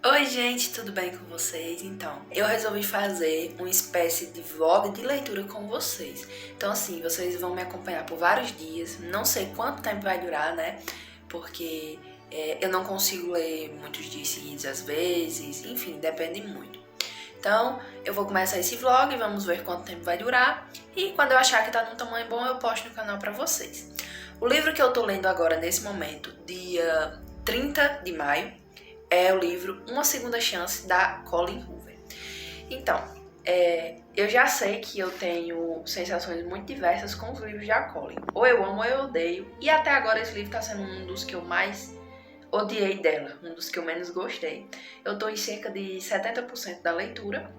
Oi gente, tudo bem com vocês? Então, eu resolvi fazer uma espécie de vlog de leitura com vocês. Então assim, vocês vão me acompanhar por vários dias, não sei quanto tempo vai durar, né? Porque eu não consigo ler muitos dias seguidos às vezes, enfim, depende muito. Então, eu vou começar esse vlog, vamos ver quanto tempo vai durar. E quando eu achar que tá num tamanho bom, eu posto no canal pra vocês. O livro que eu tô lendo agora, nesse momento, dia 30 de maio, é o livro Uma Segunda Chance, da Colleen Hoover. Então, eu já sei que eu tenho sensações muito diversas com os livros da Colleen. Ou eu amo ou eu odeio. E até agora esse livro tá sendo um dos que eu mais odiei dela, um dos que eu menos gostei. Eu tô em cerca de 70% da leitura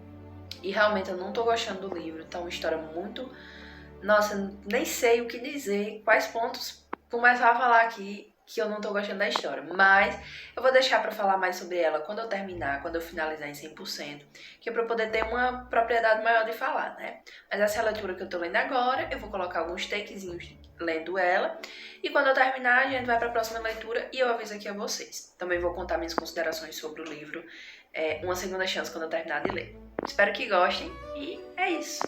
e realmente eu não tô gostando do livro. Tá uma história muito... Nossa, nem sei o que dizer, quais pontos começar a falar aqui que eu não tô gostando da história. Mas eu vou deixar pra falar mais sobre ela quando eu terminar, quando eu finalizar em 100%, que é pra eu poder ter uma propriedade maior de falar, né? Mas essa é a leitura que eu tô lendo agora, eu vou colocar alguns takezinhos lendo ela. E quando eu terminar, a gente vai pra próxima leitura e eu aviso aqui a vocês. Também vou contar minhas considerações sobre o livro Uma Segunda Chance quando eu terminar de ler. Espero que gostem e é isso.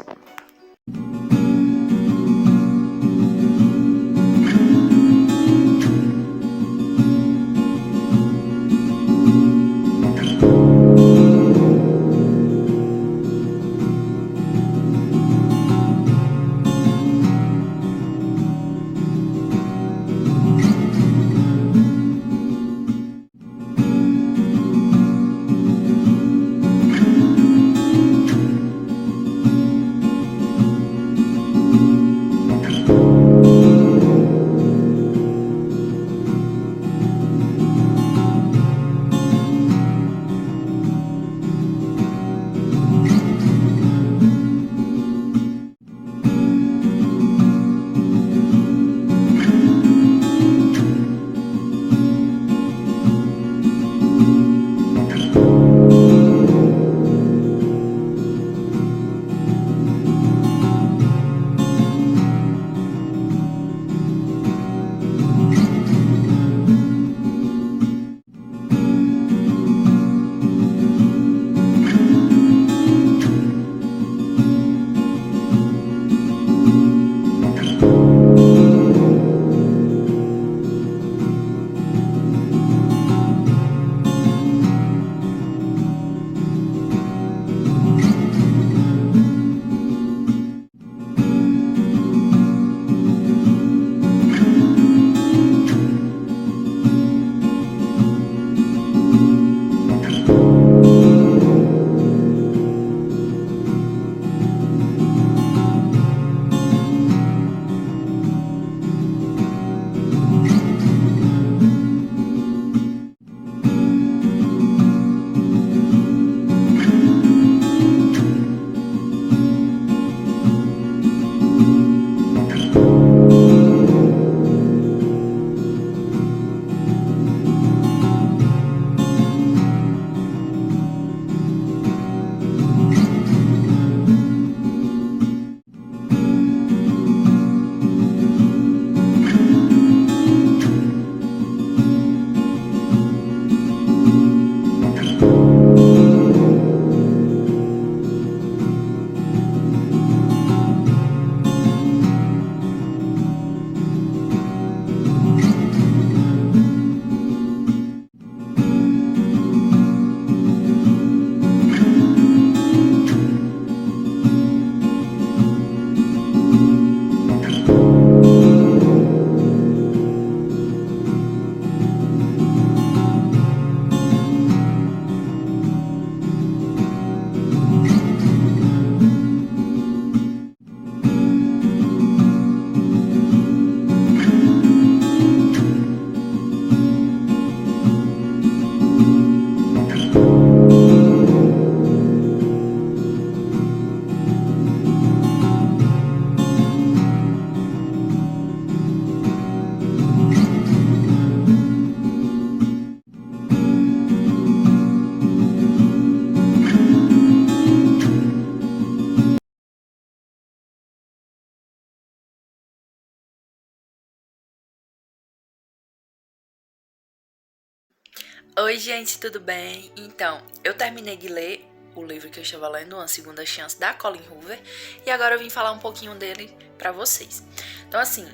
Oi, gente, tudo bem? Então, eu terminei de ler o livro que eu estava lendo, Uma Segunda Chance, da Colleen Hoover, e agora eu vim falar um pouquinho dele pra vocês. Então, assim,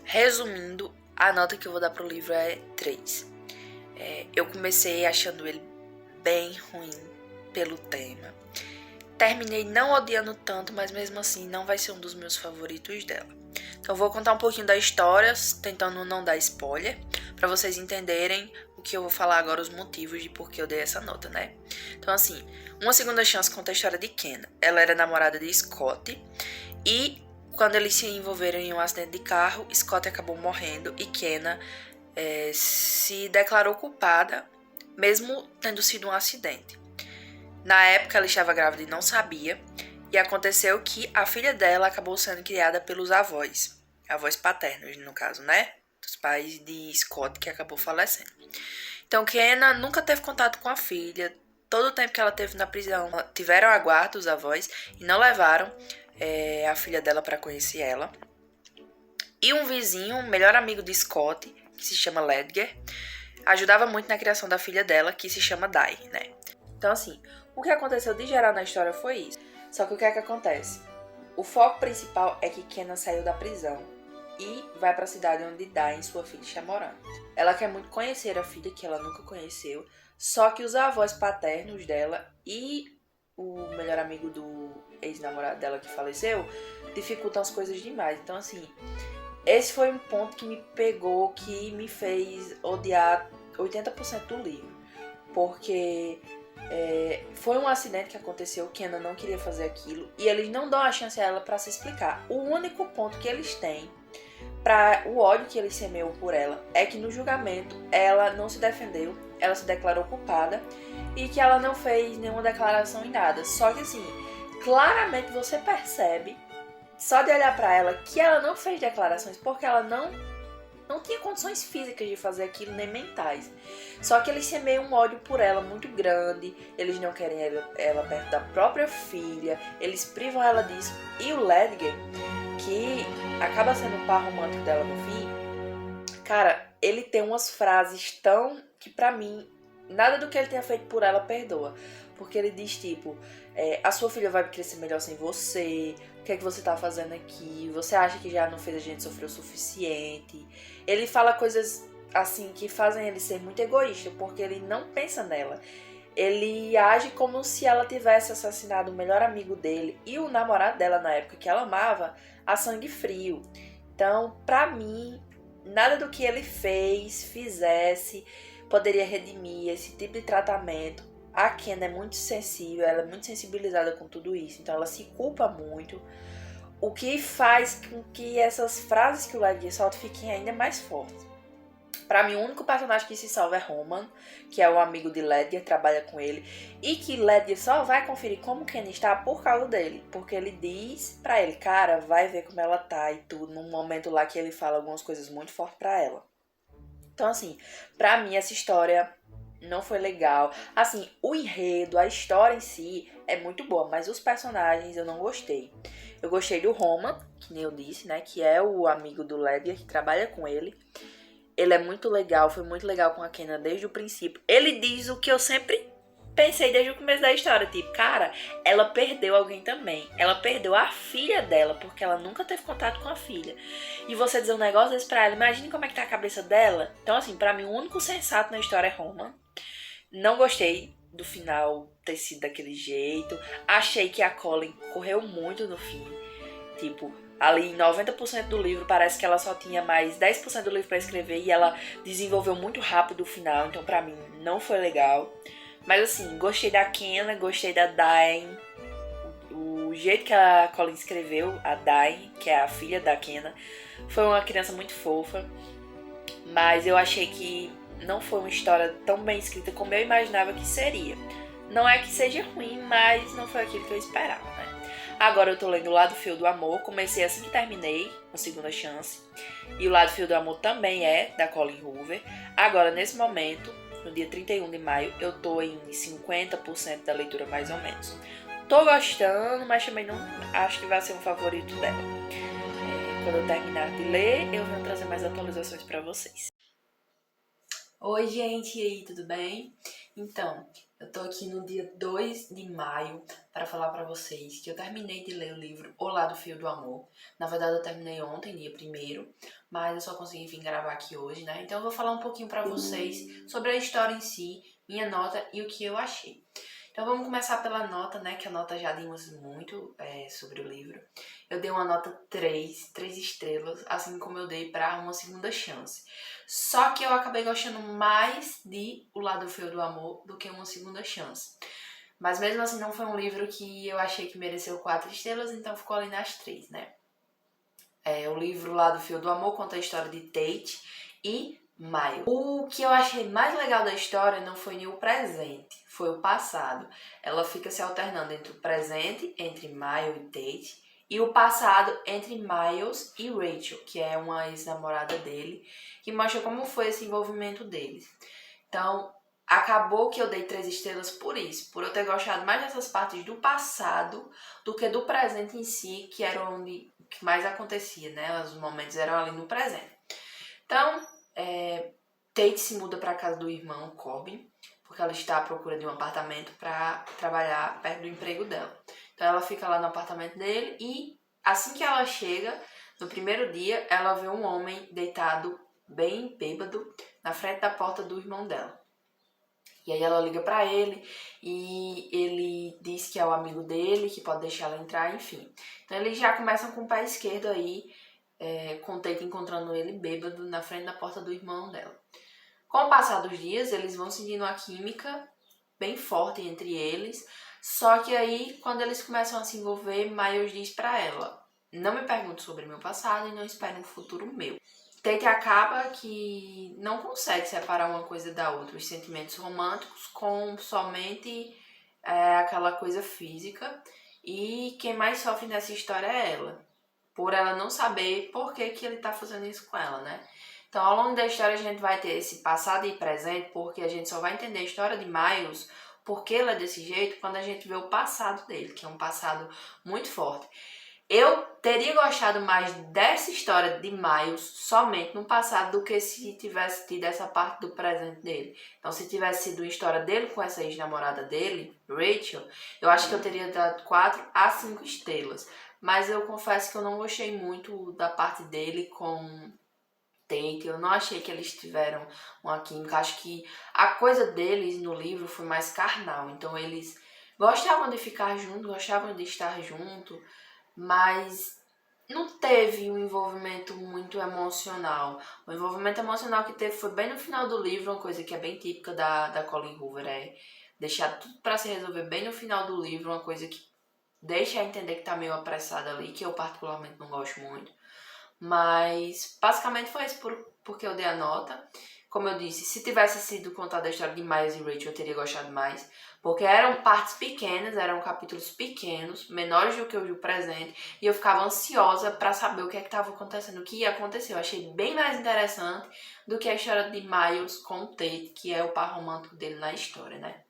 resumindo, a nota que eu vou dar pro livro é 3. Eu comecei achando ele bem ruim pelo tema. Terminei não odiando tanto, mas mesmo assim não vai ser um dos meus favoritos dela. Então, eu vou contar um pouquinho da história, tentando não dar spoiler, pra vocês entenderem o que eu vou falar agora, os motivos de por que eu dei essa nota, né? Então, assim, Uma Segunda Chance conta a história de Kenna. Ela era namorada de Scott e quando eles se envolveram em um acidente de carro, Scott acabou morrendo e Kenna se declarou culpada, mesmo tendo sido um acidente. Na época, ela estava grávida e não sabia, e aconteceu que a filha dela acabou sendo criada pelos avós paternos, no caso, né? Dos pais de Scott, que acabou falecendo. Então, Kenna nunca teve contato com a filha. Todo o tempo que ela teve na prisão, tiveram a guarda os avós e não levaram a filha dela para conhecer ela. E um vizinho, um melhor amigo de Scott, que se chama Ledger, ajudava muito na criação da filha dela, que se chama Dai, né? Então, assim, o que aconteceu de geral na história foi isso. Só que o que é que acontece? O foco principal é que Kenna saiu da prisão e vai para a cidade onde Dai e sua filha está morando. Ela quer muito conhecer a filha que ela nunca conheceu, só que os avós paternos dela e o melhor amigo do ex-namorado dela que faleceu dificultam as coisas demais. Então, assim, esse foi um ponto que me pegou, que me fez odiar 80% do livro. Porque foi um acidente que aconteceu, Kenna não queria fazer aquilo e eles não dão a chance a ela para se explicar. O único ponto que eles têm para o ódio que eles semeiam por ela é que no julgamento ela não se defendeu, ela se declarou culpada e que ela não fez nenhuma declaração em nada. Só que assim, claramente você percebe, só de olhar para ela, que ela não fez declarações porque ela não tinha condições físicas de fazer aquilo, nem mentais. Só que eles semeiam um ódio por ela muito grande, eles não querem ela perto da própria filha, eles privam ela disso. E o Ledger, que acaba sendo o par romântico dela no fim, cara, ele tem umas frases tão que pra mim, nada do que ele tenha feito por ela perdoa. Porque ele diz tipo, a sua filha vai crescer melhor sem você, o que é que você tá fazendo aqui, você acha que já não fez a gente sofrer o suficiente. Ele fala coisas assim que fazem ele ser muito egoísta, porque ele não pensa nela. Ele age como se ela tivesse assassinado o melhor amigo dele e o namorado dela na época que ela amava a sangue frio. Então, pra mim, nada do que ele fizesse poderia redimir esse tipo de tratamento. A Kenna é muito sensível, ela é muito sensibilizada com tudo isso, então ela se culpa muito, o que faz com que essas frases que o Ledger solta fiquem ainda mais fortes. Pra mim, o único personagem que se salva é Roman, que é o amigo de Ledger, trabalha com ele, e que Ledger só vai conferir como Kenna está por causa dele, porque ele diz pra ele, cara, vai ver como ela tá e tudo, num momento lá que ele fala algumas coisas muito fortes pra ela. Então, assim, pra mim essa história não foi legal. Assim, o enredo, a história em si é muito boa, mas os personagens eu não gostei. Eu gostei do Roman, que nem eu disse, né? Que é o amigo do Ledger, que trabalha com ele. Ele é muito legal, foi muito legal com a Kenna desde o princípio. Ele diz o que eu sempre pensei desde o começo da história. Tipo, cara, ela perdeu alguém também. Ela perdeu a filha dela, porque ela nunca teve contato com a filha. E você dizer um negócio desse pra ela, imagine como é que tá a cabeça dela. Então, assim, pra mim, o único sensato na história é Roman. Não gostei do final ter sido daquele jeito. Achei que a Colleen correu muito no fim. Tipo, ali em 90% do livro parece que ela só tinha mais 10% do livro pra escrever e ela desenvolveu muito rápido o final. Então pra mim não foi legal. Mas assim, gostei da Kenna, gostei da Dain. O jeito que a Colleen escreveu, a Dain, que é a filha da Kenna, foi uma criança muito fofa. Mas eu achei que não foi uma história tão bem escrita como eu imaginava que seria. Não é que seja ruim, mas não foi aquilo que eu esperava, né? Agora eu tô lendo O Lado Frio do Amor. Comecei assim que terminei, Uma Segunda Chance. E O Lado Frio do Amor também é da Colleen Hoover. Agora, nesse momento, no dia 31 de maio, eu tô em 50% da leitura mais ou menos. Tô gostando, mas também não acho que vai ser um favorito dela. Quando eu terminar de ler, eu vou trazer mais atualizações pra vocês. Oi, gente, e aí, tudo bem? Então, eu tô aqui no dia 2 de maio para falar para vocês que eu terminei de ler o livro O Lado Fio do Amor. Na verdade, eu terminei ontem, dia 1º, mas eu só consegui vir gravar aqui hoje, né? Então, eu vou falar um pouquinho para vocês sobre a história em si, minha nota e o que eu achei. Então, vamos começar pela nota, né? Que a nota já dimos muito sobre o livro. Eu dei uma nota 3 estrelas, assim como eu dei para Uma Segunda Chance. Só que eu acabei gostando mais de O Lado Feio do Amor do que Uma Segunda Chance. Mas mesmo assim não foi um livro que eu achei que mereceu 4 estrelas, então ficou ali nas 3, né? O livro O Lado Feio do Amor conta a história de Tate e Miles. O que eu achei mais legal da história não foi nem o presente, foi o passado. Ela fica se alternando entre o presente, entre Miles e Tate, e o passado entre Miles e Rachel, que é uma ex-namorada dele, que mostra como foi esse envolvimento deles. Então, acabou que eu dei 3 estrelas por isso, por eu ter gostado mais dessas partes do passado do que do presente em si, que era onde o que mais acontecia, né? Os momentos eram ali no presente. Então, Tate se muda para a casa do irmão Corbin, porque ela está à procura de um apartamento para trabalhar perto do emprego dela. Então ela fica lá no apartamento dele e assim que ela chega, no primeiro dia, ela vê um homem deitado bem bêbado na frente da porta do irmão dela. E aí ela liga pra ele e ele diz que é o amigo dele, que pode deixar ela entrar, enfim. Então eles já começam com o pé esquerdo aí, com o Tate encontrando ele bêbado na frente da porta do irmão dela. Com o passar dos dias, eles vão sentindo uma química bem forte entre eles, só que aí, quando eles começam a se envolver, Miles diz pra ela: não me pergunte sobre meu passado e não espere um futuro meu. Tate acaba que não consegue separar uma coisa da outra, os sentimentos românticos com somente aquela coisa física, e quem mais sofre nessa história é ela, por ela não saber por que ele tá fazendo isso com ela, né? Então, ao longo da história, a gente vai ter esse passado e presente, porque a gente só vai entender a história de Miles, porque ele é desse jeito, quando a gente vê o passado dele, que é um passado muito forte. Eu teria gostado mais dessa história de Miles somente no passado do que se tivesse tido essa parte do presente dele. Então, se tivesse sido a história dele com essa ex-namorada dele, Rachel, eu acho que eu teria dado 4 a 5 estrelas. Mas eu confesso que eu não gostei muito da parte dele com Tate. Eu não achei que eles tiveram uma química. Acho que a coisa deles no livro foi mais carnal. Então eles gostavam de ficar juntos, gostavam de estar junto, mas não teve um envolvimento muito emocional. O envolvimento emocional que teve foi bem no final do livro, uma coisa que é bem típica da Colleen Hoover, é deixar tudo pra se resolver bem no final do livro, uma coisa que deixa a entender que tá meio apressada ali, que eu particularmente não gosto muito. Mas basicamente foi isso porque eu dei a nota. Como eu disse, se tivesse sido contada a história de Miles e Rachel, eu teria gostado mais. Porque eram partes pequenas, eram capítulos pequenos, menores do que o presente. E eu ficava ansiosa pra saber o que é que estava acontecendo, o que ia acontecer. Eu achei bem mais interessante do que a história de Miles com o Tate, que é o par romântico dele na história, né?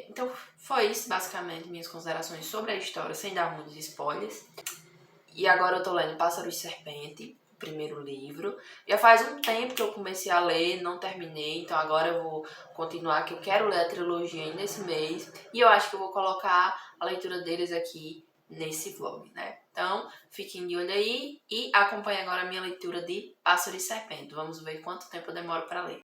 Então foi isso, basicamente, minhas considerações sobre a história, sem dar muitos spoilers. E agora eu tô lendo Pássaro e Serpente, o primeiro livro. Já faz um tempo que eu comecei a ler, não terminei, então agora eu vou continuar, que eu quero ler a trilogia ainda esse mês. E eu acho que eu vou colocar a leitura deles aqui nesse vlog, né? Então, fiquem de olho aí e acompanhem agora a minha leitura de Pássaro e Serpente. Vamos ver quanto tempo eu demoro pra ler.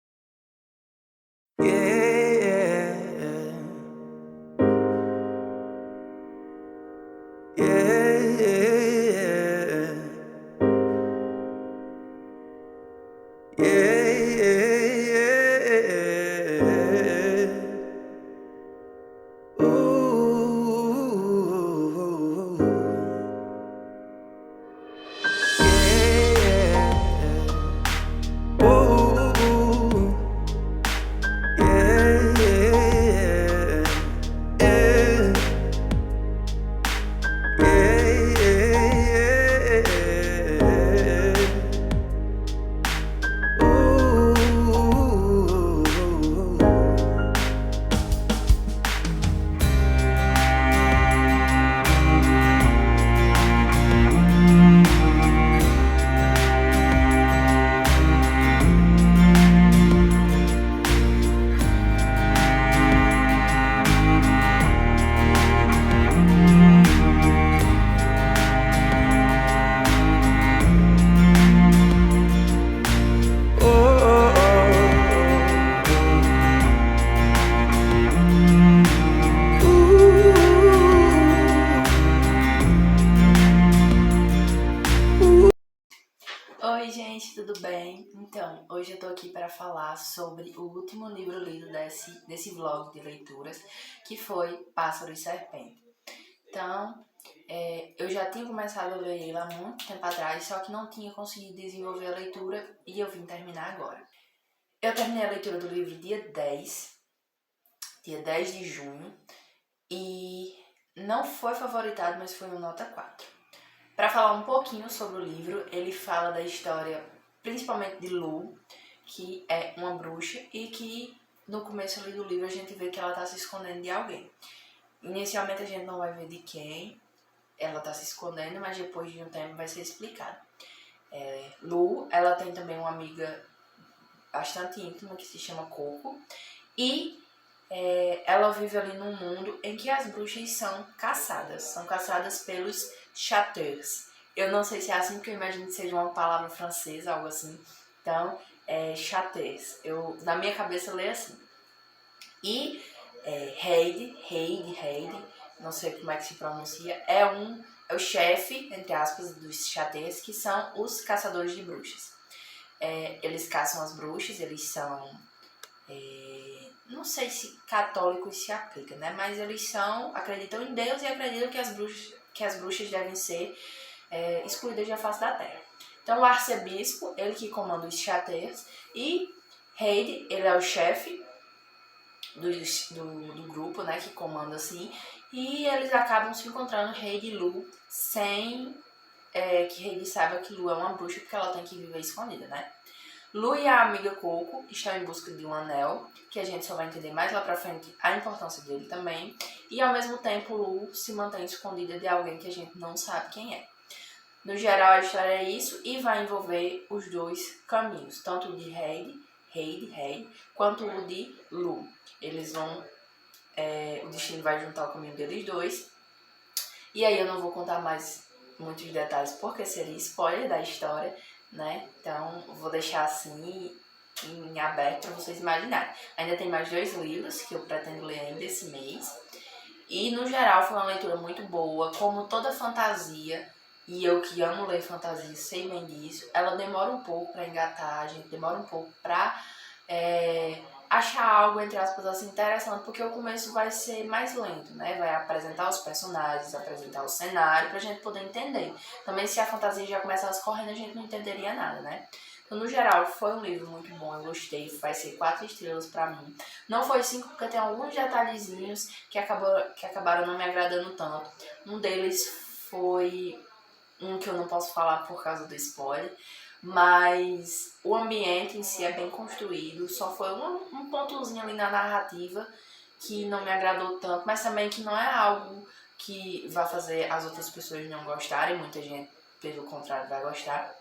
Então, hoje eu tô aqui para falar sobre o último livro lido desse vlog de leituras, que foi Pássaro e Serpente. Então, eu já tinha começado a ler ele há muito tempo atrás, só que não tinha conseguido desenvolver a leitura e eu vim terminar agora. Eu terminei a leitura do livro dia 10 de junho, e não foi favoritado, mas foi um nota 4. Para falar um pouquinho sobre o livro, ele fala da história principalmente de Lu, que é uma bruxa e que no começo ali do livro a gente vê que ela está se escondendo de alguém. Inicialmente a gente não vai ver de quem ela está se escondendo, mas depois de um tempo vai ser explicado. Lu, ela tem também uma amiga bastante íntima que se chama Coco, e ela vive ali num mundo em que as bruxas são caçadas pelos châteaux. Eu não sei se é assim, porque eu imagino que seja uma palavra francesa, algo assim. Então, châteaux. Na minha cabeça, eu leio assim. E Heide, não sei como é que se pronuncia, é o chefe, entre aspas, dos châteaux, que são os caçadores de bruxas. Eles caçam as bruxas, eles são... não sei se católicos se aplica, né? Mas eles acreditam em Deus e acreditam que as bruxas devem ser excluídas da face da terra. Então o arcebispo, ele que comanda os châteaux, e Heide, ele é o chefe do grupo, né, que comanda assim, e eles acabam se encontrando, Heide e Lu, sem que Heide saiba que Lu é uma bruxa, porque ela tem que viver escondida, né? Lu e a amiga Coco estão em busca de um anel, que a gente só vai entender mais lá pra frente a importância dele também. E ao mesmo tempo, Lu se mantém escondida de alguém que a gente não sabe quem é. No geral, a história é isso e vai envolver os dois caminhos, tanto o de Heide, quanto o de Lu. Eles vão... o destino vai juntar o caminho deles dois. E aí eu não vou contar mais muitos detalhes, porque seria spoiler da história, né? Então, vou deixar assim em aberto para vocês imaginarem. Ainda tem mais 2 livros que eu pretendo ler ainda esse mês. E, no geral, foi uma leitura muito boa. Como toda fantasia, e eu que amo ler fantasia, sei bem disso, ela demora um pouco para engatar, a gente demora um pouco para achar algo, entre aspas, assim, interessante, porque o começo vai ser mais lento, né? Vai apresentar os personagens, apresentar o cenário, pra gente poder entender. Também, se a fantasia já começasse correndo, a gente não entenderia nada, né? Então, no geral, foi um livro muito bom, eu gostei, vai ser 4 estrelas pra mim. Não foi 5, porque tem alguns detalhezinhos que acabaram não me agradando tanto. Um deles foi um que eu não posso falar por causa do spoiler, mas o ambiente em si é bem construído, só foi um pontozinho ali na narrativa que não me agradou tanto, mas também que não é algo que vai fazer as outras pessoas não gostarem, muita gente, pelo contrário, vai gostar.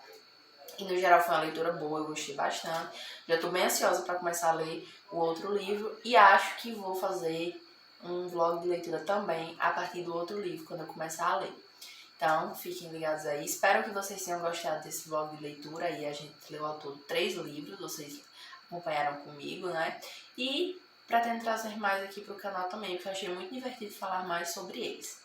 E no geral foi uma leitura boa, eu gostei bastante. Já estou bem ansiosa para começar a ler o outro livro e acho que vou fazer um vlog de leitura também a partir do outro livro, quando eu começar a ler. Então, fiquem ligados aí. Espero que vocês tenham gostado desse vlog de leitura. E a gente leu ao todo 3 livros, vocês acompanharam comigo, né? E pretendo trazer mais aqui pro canal também, porque eu achei muito divertido falar mais sobre eles.